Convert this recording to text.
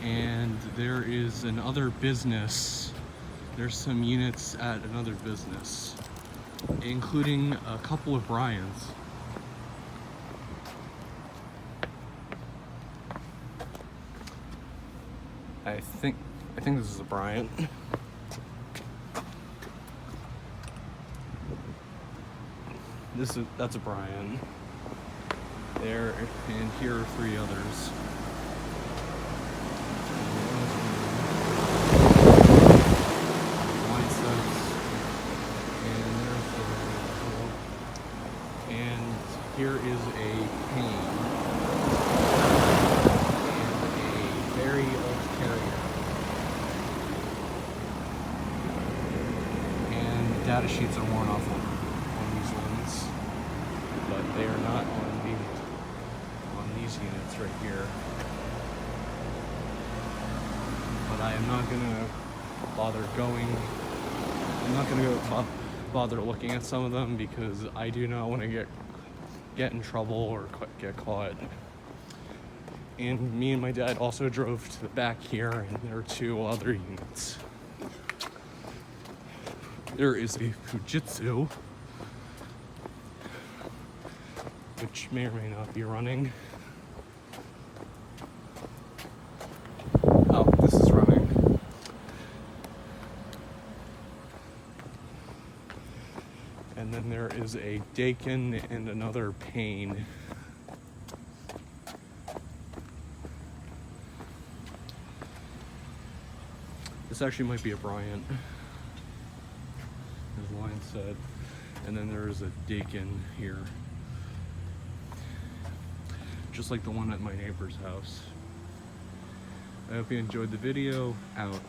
And there is another business. There's some units at another business, including a couple of Bryans. I think this is a Bryant. That's a Bryant. There, and here are three others. And here is a Pane and a very old carrier. And the data sheets are worn off on these ones, but they are not on these units right here. But I am not gonna bother going. I'm not gonna go bother looking at some of them because I do not want to get in trouble or get caught. And me and my dad also drove to the back here, and there are two other units. There is a Fujitsu, which may or may not be running. Oh, this is running. And then there is a Dakin and another Pane. This actually might be a Bryant, as Lion said. And then there is a Dakin here, just like the one at my neighbor's house. I hope you enjoyed the video. Out.